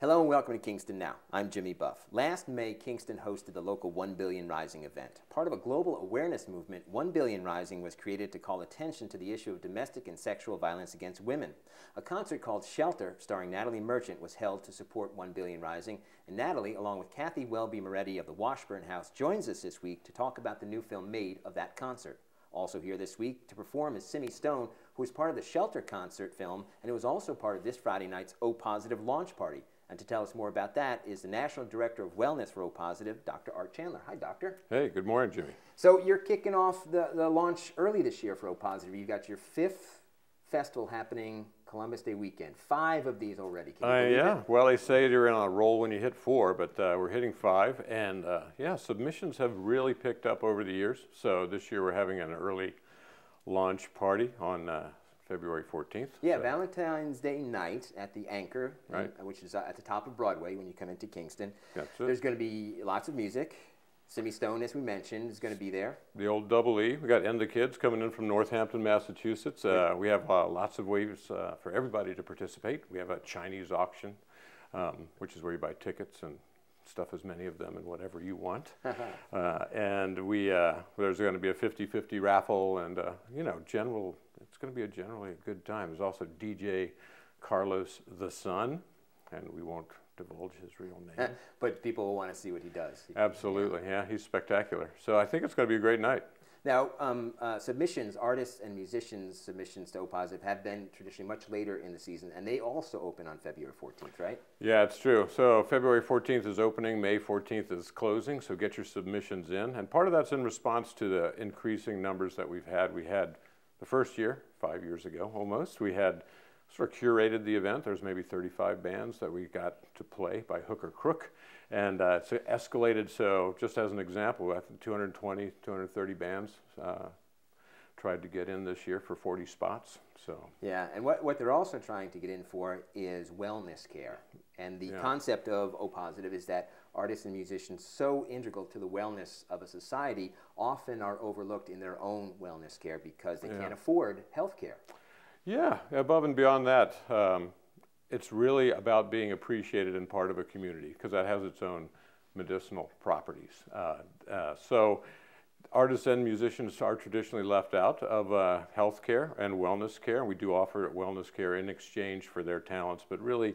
Hello and welcome to Kingston Now. I'm Jimmy Buff. Last May, Kingston hosted the local 1 Billion Rising event. Part of a global awareness movement, 1 Billion Rising was created to call attention to the issue of domestic and sexual violence against women. A concert called Shelter, starring Natalie Merchant, was held to support 1 Billion Rising, and Natalie, along with Kathy Welby-Moretti of the Washburn House, joins us this week to talk about the new film made of that concert. Also here this week to perform is Simi Stone, who was part of the Shelter concert film, and who was also part of this Friday night's O Positive launch party. And to tell us more about that is the National Director of Wellness for O Positive, Dr. Art Chandler. Hi, Doctor. Hey, good morning, Jimmy. So you're kicking off the launch early this year for O Positive. You've got your 5th festival happening Columbus Day weekend. 5 of these already. Can you believe yeah, it? well, they say you're on a roll when you hit 4, but we're hitting 5. And yeah, submissions have really picked up over the years. So this year we're having an early launch party on February 14th. Yeah, so Valentine's Day night at the Anchor, right, which is at the top of Broadway when you come into Kingston. That's it. There's going to be lots of music. Simi Stone, as we mentioned, is going to be there. The old Double E. We got the Kids coming in from Northampton, Massachusetts. We have lots of ways for everybody to participate. We have a Chinese auction, which is where you buy tickets and stuff as many of them and whatever you want. And there's going to be a 50-50 raffle and, you know, it's going to be generally a good time. There's also DJ Carlos the Sun, and we won't divulge his real name. But people will want to see what he does. Absolutely, yeah, he's spectacular. So I think it's going to be a great night. Now, submissions, artists and musicians' submissions to O Positive have been traditionally much later in the season, and they also open on February 14th, right? Yeah, it's true. So February 14th is opening, May 14th is closing, so get your submissions in. And part of that's in response to the increasing numbers that we've had. We had the first year, 5 years ago almost, we had sort of curated the event. There's maybe 35 bands that we got to play by hook or crook. And it's escalated, so just as an example, I think 220, 230 bands tried to get in this year for 40 spots. So yeah, and what they're also trying to get in for is wellness care. And the concept of O Positive is that artists and musicians, so integral to the wellness of a society, often are overlooked in their own wellness care because they can't afford health care. Yeah, above and beyond that, it's really about being appreciated and part of a community because that has its own medicinal properties. So artists and musicians are traditionally left out of health care and wellness care. We do offer wellness care in exchange for their talents, but really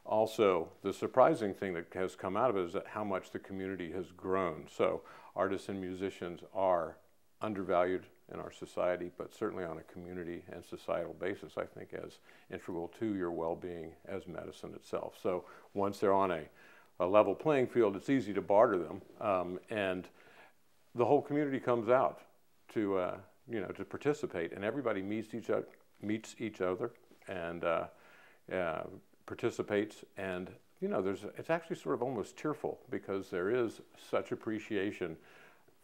also the surprising thing that has come out of it is that how much the community has grown. So artists and musicians are undervalued in our society, but certainly on a community and societal basis, I think as integral to your well-being as medicine itself. So once they're on a level playing field, it's easy to barter them, and the whole community comes out to you know, to participate, and everybody meets each other and participates, and you know, it's actually sort of almost tearful because there is such appreciation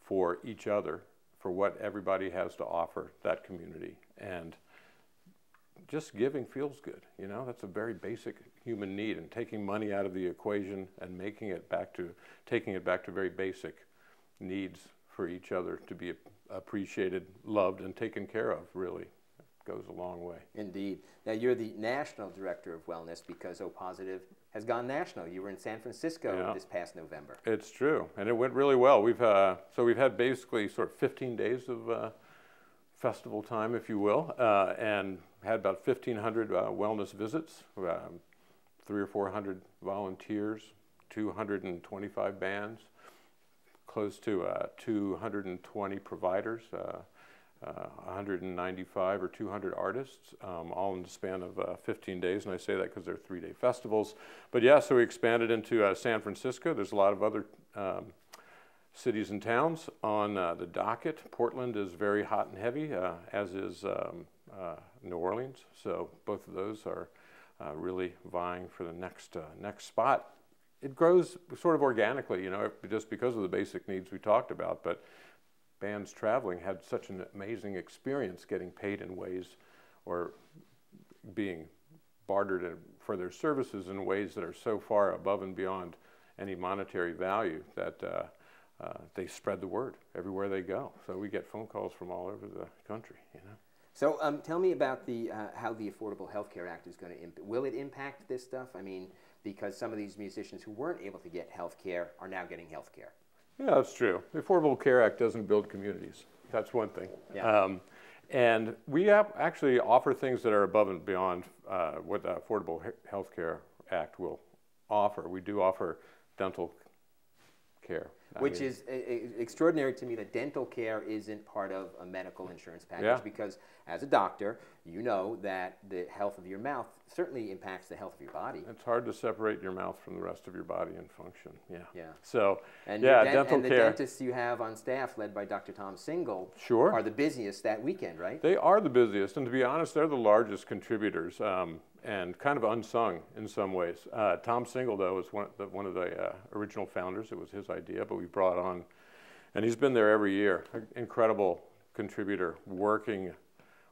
for each other, for what everybody has to offer that community. And just giving feels good, you know, that's a very basic human need, and taking money out of the equation and taking it back to very basic needs for each other to be appreciated, loved, and taken care of really goes a long way. Indeed. Now you're the National Director of Wellness because O Positive has gone national. You were in San Francisco this past November. It's true, and it went really well. We've had basically sort of 15 days of festival time, if you will, and had about 1,500 wellness visits, 300 or 400 volunteers, 225 bands, close to 220 providers, 195 or 200 artists, all in the span of 15 days. And I say that because they're 3-day festivals. But yeah, so we expanded into San Francisco. There's a lot of other cities and towns on the docket. Portland is very hot and heavy, as is New Orleans. So both of those are really vying for the next spot. It grows sort of organically, you know, just because of the basic needs we talked about. But bands traveling had such an amazing experience getting paid in ways or being bartered for their services in ways that are so far above and beyond any monetary value that they spread the word everywhere they go. So we get phone calls from all over the country, you know. So tell me about how the Affordable Health Care Act is going to will it impact this stuff? I mean, because some of these musicians who weren't able to get health care are now getting health care. Yeah, that's true. The Affordable Care Act doesn't build communities. That's one thing. Yeah. And we actually offer things that are above and beyond what the Affordable Health Care Act will offer. We do offer dental care. Which is extraordinary to me that dental care isn't part of a medical insurance package, because as a doctor, you know that the health of your mouth certainly impacts the health of your body. It's hard to separate your mouth from the rest of your body and function. Yeah. Yeah. So, and dental and the care. dentists you have on staff, led by Dr. Tom Single, Sure. are the busiest that weekend, right? They are the busiest, and to be honest, they're the largest contributors. And kind of unsung in some ways. Tom Single, though, is one of the original founders. It was his idea, but we brought on, and he's been there every year. An incredible contributor, working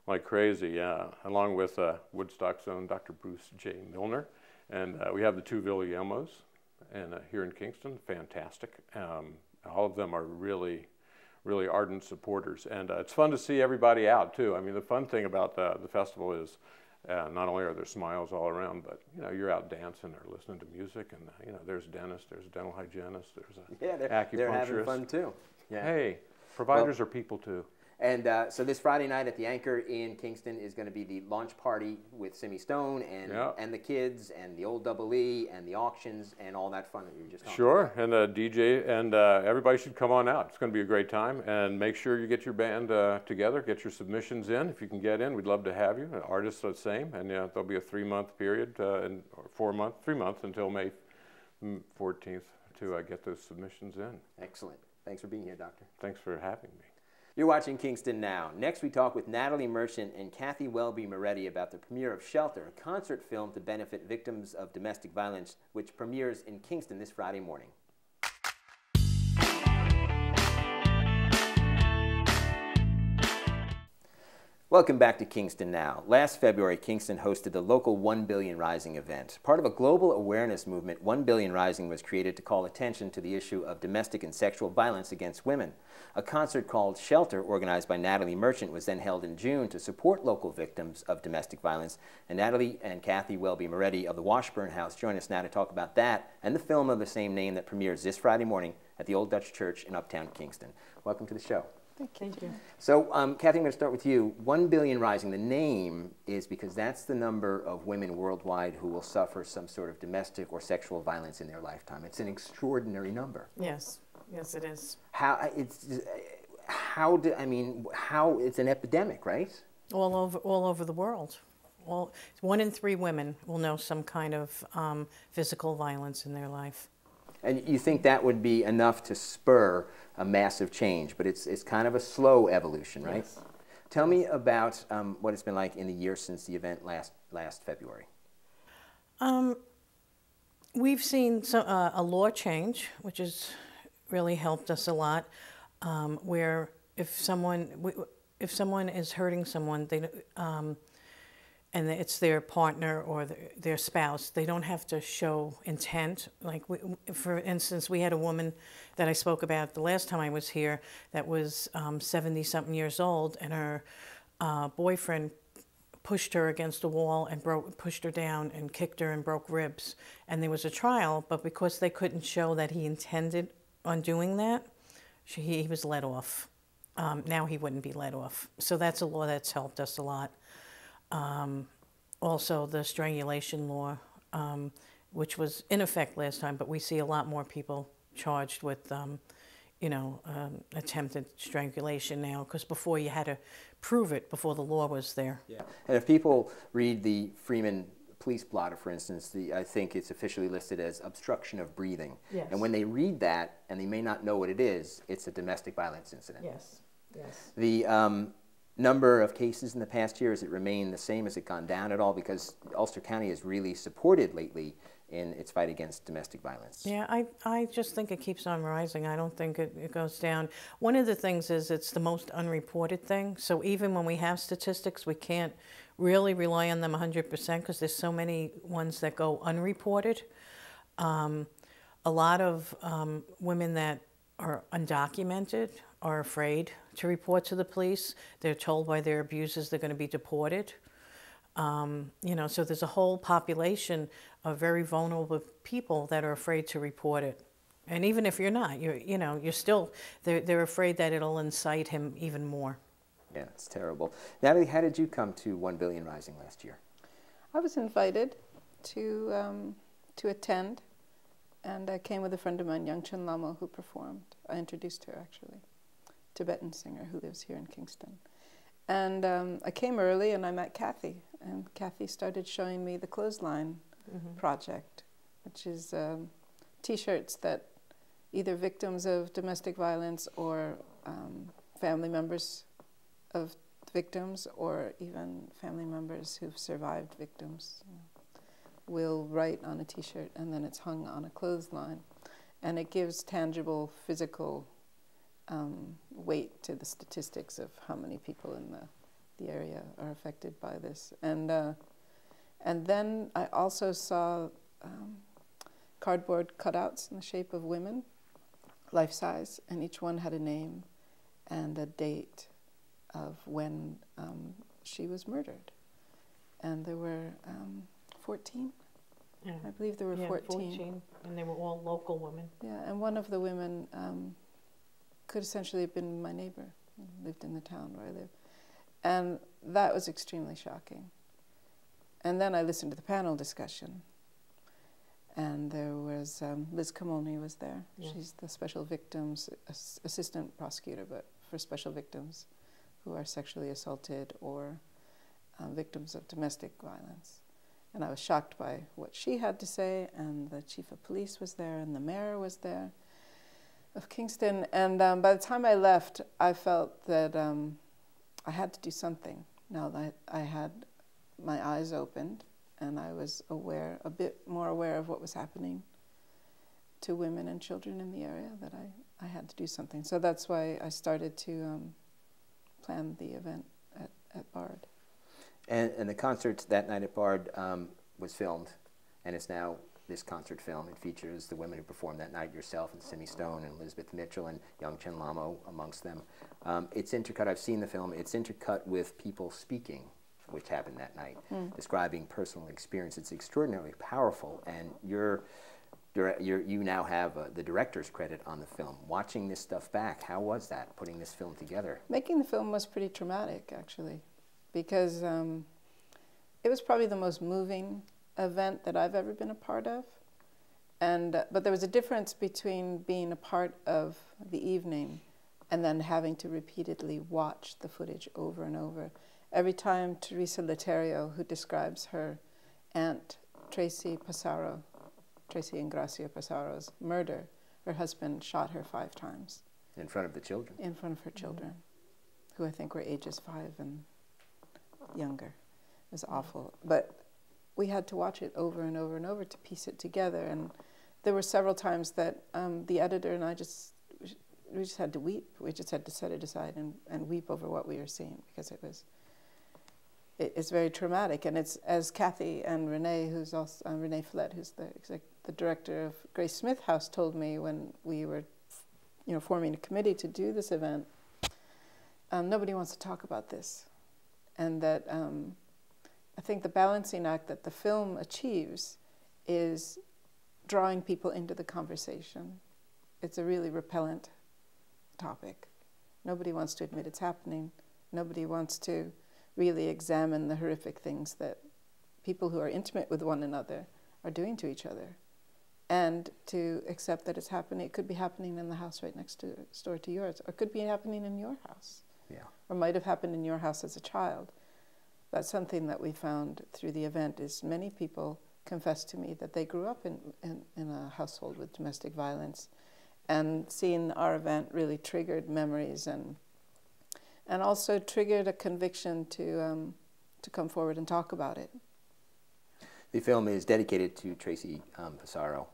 like crazy, along with Woodstock's own Dr. Bruce J. Milner. And we have the two Villamos and here in Kingston, fantastic. All of them are really, really ardent supporters. And it's fun to see everybody out, too. I mean, the fun thing about the festival is not only are there smiles all around, but you're out dancing or listening to music, and there's dentists, there's a dental hygienist, there's a acupuncturist. They're having fun too. Yeah. Hey, providers are people too. And so this Friday night at the Anchor in Kingston is going to be the launch party with Simi Stone and the kids and the old Double E and the auctions and all that fun that you were just talking about. And the DJ, and everybody should come on out. It's going to be a great time, and make sure you get your band together, get your submissions in. If you can get in, we'd love to have you. Artists are the same, and there'll be a 3-month period, or 3 months until May 14th to get those submissions in. Excellent. Thanks for being here, Doctor. Thanks for having me. You're watching Kingston Now. Next, we talk with Natalie Merchant and Kathy Welby-Moretti about the premiere of Shelter, a concert film to benefit victims of domestic violence, which premieres in Kingston this Friday morning. Welcome back to Kingston Now. Last February, Kingston hosted the local 1 Billion Rising event. Part of a global awareness movement, 1 Billion Rising was created to call attention to the issue of domestic and sexual violence against women. A concert called Shelter, organized by Natalie Merchant, was then held in June to support local victims of domestic violence. And Natalie and Kathy Welby-Moretti of the Washburn House join us now to talk about that and the film of the same name that premieres this Friday morning at the Old Dutch Church in Uptown Kingston. Welcome to the show. Thank you. So, Kathy, I'm going to start with you. 1 Billion Rising, the name is because that's the number of women worldwide who will suffer some sort of domestic or sexual violence in their lifetime. It's an extraordinary number. Yes, yes, it is. How it's an epidemic, right? All over the world. 1 in 3 women will know some kind of physical violence in their life. And you think that would be enough to spur a massive change, but it's kind of a slow evolution, right? Yes. Tell me about what it's been like in the year since the event last February. We've seen a law change, which has really helped us a lot, where if someone is hurting someone, and it's their partner or their spouse, they don't have to show intent. Like, for instance, we had a woman that I spoke about the last time I was here that was 70-something years old, and her boyfriend pushed her against a wall and pushed her down and kicked her and broke ribs. And there was a trial, but because they couldn't show that he intended on doing that, he was let off. Now he wouldn't be let off. So that's a law that's helped us a lot. Also, the strangulation law, which was in effect last time, but we see a lot more people charged with, attempted strangulation now, because before you had to prove it before the law was there. Yeah, and if people read the Freeman police blotter, for instance, I think it's officially listed as obstruction of breathing. Yes. And when they read that, and they may not know what it is, it's a domestic violence incident. Yes, yes. The number of cases in the past year, has it remained the same? Has it gone down at all? Because Ulster County has really supported lately in its fight against domestic violence. Yeah, I just think it keeps on rising. I don't think it goes down. One of the things is it's the most unreported thing. So even when we have statistics, we can't really rely on them 100% because there's so many ones that go unreported. A lot of women that are undocumented are afraid to report to the police. They're told by their abusers they're going to be deported. You know, so there's a whole population of very vulnerable people that are afraid to report it. And even if you're not, you know, you're still, they're afraid that it'll incite him even more. Yeah, it's terrible. Natalie, how did you come to 1 Billion Rising last year? I was invited to attend, and I came with a friend of mine, Young Chun Lamo, who performed. I introduced her, actually, Tibetan singer who lives here in Kingston. And I came early, and I met Kathy, and Kathy started showing me the Clothesline project, which is T-shirts that either victims of domestic violence or family members of victims, or even family members who've survived victims, will write on a T-shirt, and then it's hung on a clothesline. And it gives tangible, physical weight to the statistics of how many people in the area are affected by this. And then I also saw cardboard cutouts in the shape of women, life-size, and each one had a name and a date of when she was murdered. And there were 14. Yeah. I believe there were 14. And they were all local women. Yeah, and one of the women could essentially have been my neighbor, lived in the town where I live. And that was extremely shocking. And then I listened to the panel discussion. And there was, Liz Kamolny was there. Yeah. She's the special victims, assistant prosecutor, but for special victims who are sexually assaulted or victims of domestic violence. And I was shocked by what she had to say, and the chief of police was there, and the mayor was there of Kingston. And by the time I left, I felt that I had to do something. Now that I had my eyes opened, and I was aware, a bit more aware of what was happening to women and children in the area, that I had to do something. So that's why I started to plan the event at Bard. And the concert that night at Bard was filmed, and it's now this concert film. It features the women who performed that night, yourself and Simi Stone and Elizabeth Mitchell and Young Chun Lamo amongst them. It's intercut, I've seen the film, it's intercut with people speaking, which happened that night, describing personal experience. It's extraordinarily powerful, and you now have the director's credit on the film. Watching this stuff back, how was that, putting this film together? Making the film was pretty traumatic, actually, because it was probably the most moving event that I've ever been a part of. And but there was a difference between being a part of the evening and then having to repeatedly watch the footage over and over. Every time Teresa Letterio, who describes her aunt Tracy Ingracia Passaro's murder, her husband shot her 5 times. In front of the children? In front of her children, who I think were ages 5 and younger. It was awful. But we had to watch it over and over and over to piece it together. And there were several times that the editor and I we just had to weep. We just had to set it aside and weep over what we were seeing, because it's very traumatic. And it's, as Kathy and Renee, who's also Renee Flett, who's the director of Grace Smith House, told me when we were, forming a committee to do this event, nobody wants to talk about this, and that I think the balancing act that the film achieves is drawing people into the conversation. It's a really repellent topic. Nobody wants to admit it's happening. Nobody wants to really examine the horrific things that people who are intimate with one another are doing to each other, and to accept that it's happening. It could be happening in the house right next door to yours, or it could be happening in your house, or might have happened in your house as a child. That's something that we found through the event, is many people confess to me that they grew up in a household with domestic violence, and seeing our event really triggered memories and also triggered a conviction to come forward and talk about it. The film is dedicated to Tracy Passaro,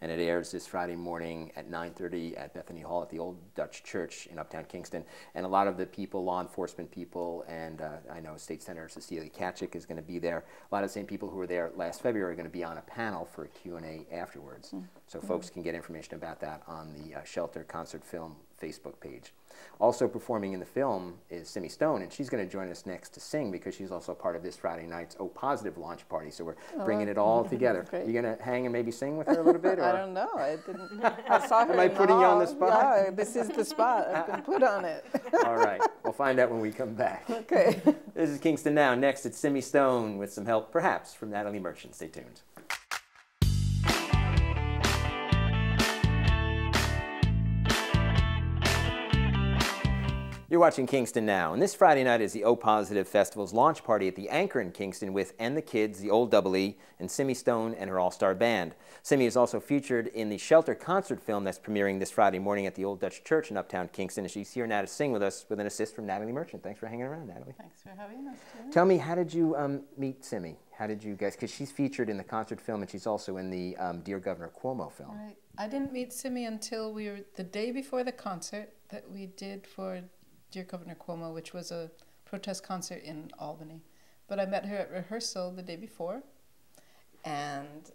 and it airs this Friday morning at 9:30 at Bethany Hall at the Old Dutch Church in Uptown Kingston. And a lot of the people, law enforcement people, and I know State Senator Cecilia Kachik is going to be there. A lot of the same people who were there last February are going to be on a panel for a Q&A afterwards. So folks can get information about that on the Shelter Concert Film Facebook page. Also performing in the film is Simi Stone, and she's going to join us next to sing because she's also part of this Friday night's O Positive launch party. So we're bringing it all together. You going to hang and maybe sing with her a little bit? Or? I don't know. I didn't. I saw her. Am I putting you on the spot? Yeah, this is the spot. I've been put on it. All right. We'll find out when we come back. Okay. This is Kingston Now. Next, it's Simi Stone with some help, perhaps, from Natalie Merchant. Stay tuned. You're watching Kingston Now, and this Friday night is the O Positive Festival's launch party at the Anchor in Kingston with And the Kids, the Old Double E, and Simi Stone and her all-star band. Simi is also featured in the Shelter concert film that's premiering this Friday morning at the Old Dutch Church in Uptown Kingston, and she's here now to sing with us with an assist from Natalie Merchant. Thanks for hanging around, Natalie. Thanks for having us, too. Tell me, how did you meet Simi? How did you guys, because she's featured in the concert film and she's also in the Dear Governor Cuomo film. Right. I didn't meet Simi until we were the day before the concert that we did for Dear Governor Cuomo, which was a protest concert in Albany. But I met her at rehearsal the day before, and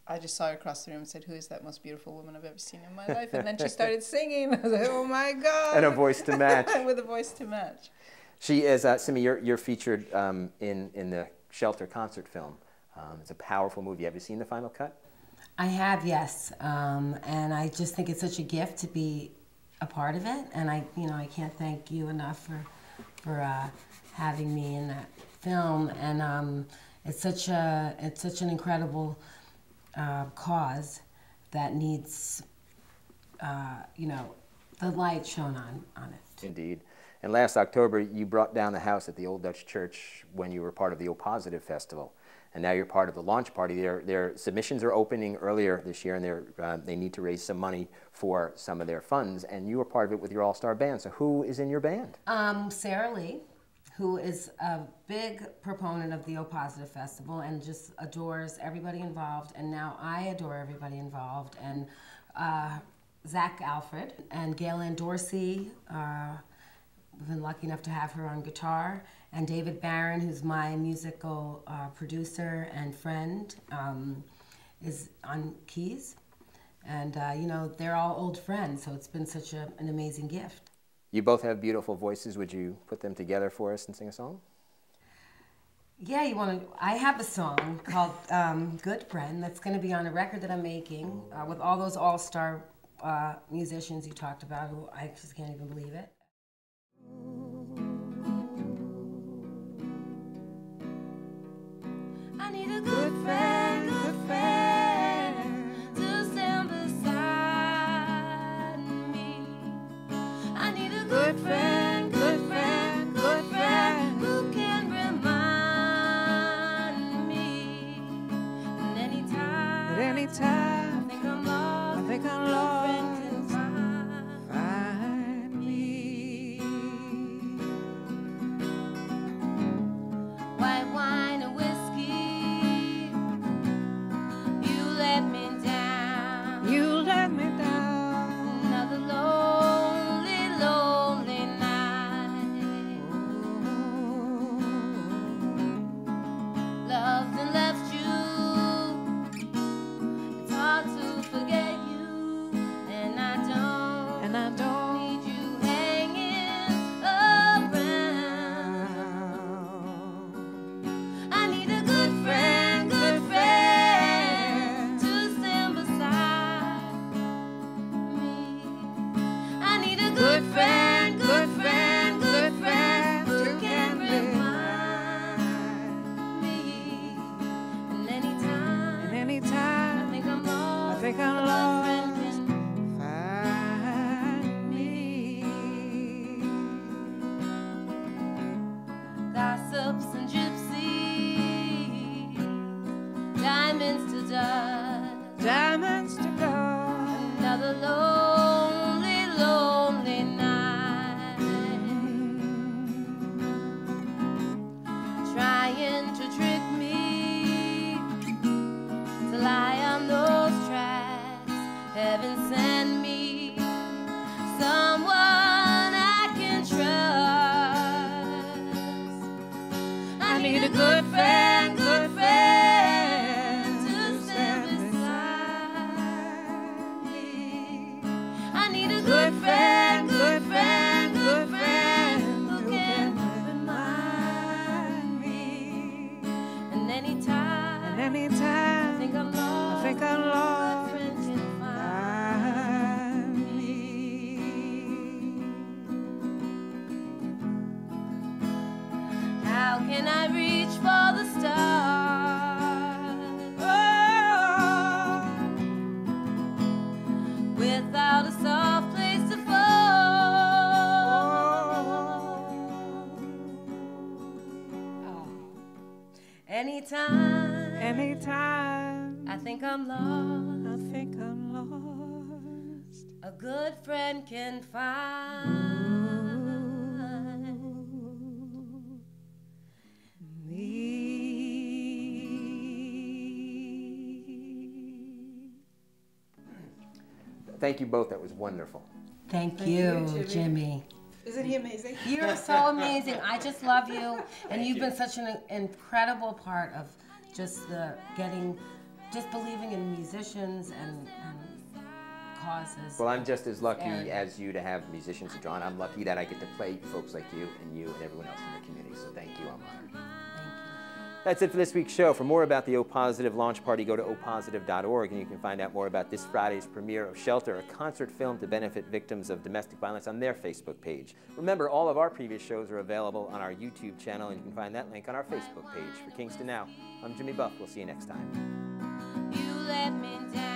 I just saw her across the room and said, "Who is that most beautiful woman I've ever seen in my life?" And then she started singing. I was like, "Oh my God!" And a voice to match. With a voice to match. She is, Simi, you're featured in the Shelter concert film. It's a powerful movie. Have you seen the final cut? I have, yes. And I just think it's such a gift to be a part of it, and I can't thank you enough for having me in that film. And it's such an incredible cause that needs the light shone on it. Indeed. And last October, you brought down the house at the Old Dutch Church when you were part of the O Positive Festival. And now you're part of the launch party. Their submissions are opening earlier this year, and they need to raise some money for some of their funds. And you were part of it with your all-star band. So who is in your band? Sarah Lee, who is a big proponent of the O Positive Festival and just adores everybody involved. And now I adore everybody involved. And Zach Alfred and Gaylan Dorsey. We've been lucky enough to have her on guitar, and David Barron, who's my musical producer and friend, is on keys. And they're all old friends, so it's been such an amazing gift. You both have beautiful voices. Would you put them together for us and sing a song? Yeah, I have a song called Good Friend that's going to be on a record that I'm making with all those all-star musicians you talked about, who I just can't even believe it. I need a good friend to stand beside me. I need a good friend who can remind me. And anytime I think I'm lost, a friend can find me. White wine and whiskey, you let me down. Another lonely, lonely night. Loved and left you. It's hard to forget you, and I don't need you hanging around. I need a good friend to stand beside me. I need a good friend who can remind me. And anytime I think I'm lost, a friend can find me. Gossips and gypsies, diamonds to dust, another lonely, lonely night. Trying to trick me to lie on those tracks. Heaven send me someone I can trust. I need a good friend to stand beside me. I need a good friend Anytime, Anytime I think I'm lost, I think I'm lost, a good friend can find me. Thank you both. That was wonderful. Thank you, Jimmy. Isn't he amazing? You're so amazing. I just love you, and you've been such an incredible part of just just believing in musicians and causes. Well, I'm just as lucky as you to have musicians to draw on. I'm lucky that I get to play folks like you and everyone else in the community. So thank you. I'm honored. Thank you. That's it for this week's show. For more about the O Positive launch party, go to opositive.org, and you can find out more about this Friday's premiere of Shelter, a concert film to benefit victims of domestic violence, on their Facebook page. Remember, all of our previous shows are available on our YouTube channel, and you can find that link on our Facebook page. For Kingston Now, I'm Jimmy Buff. We'll see you next time. You let me down.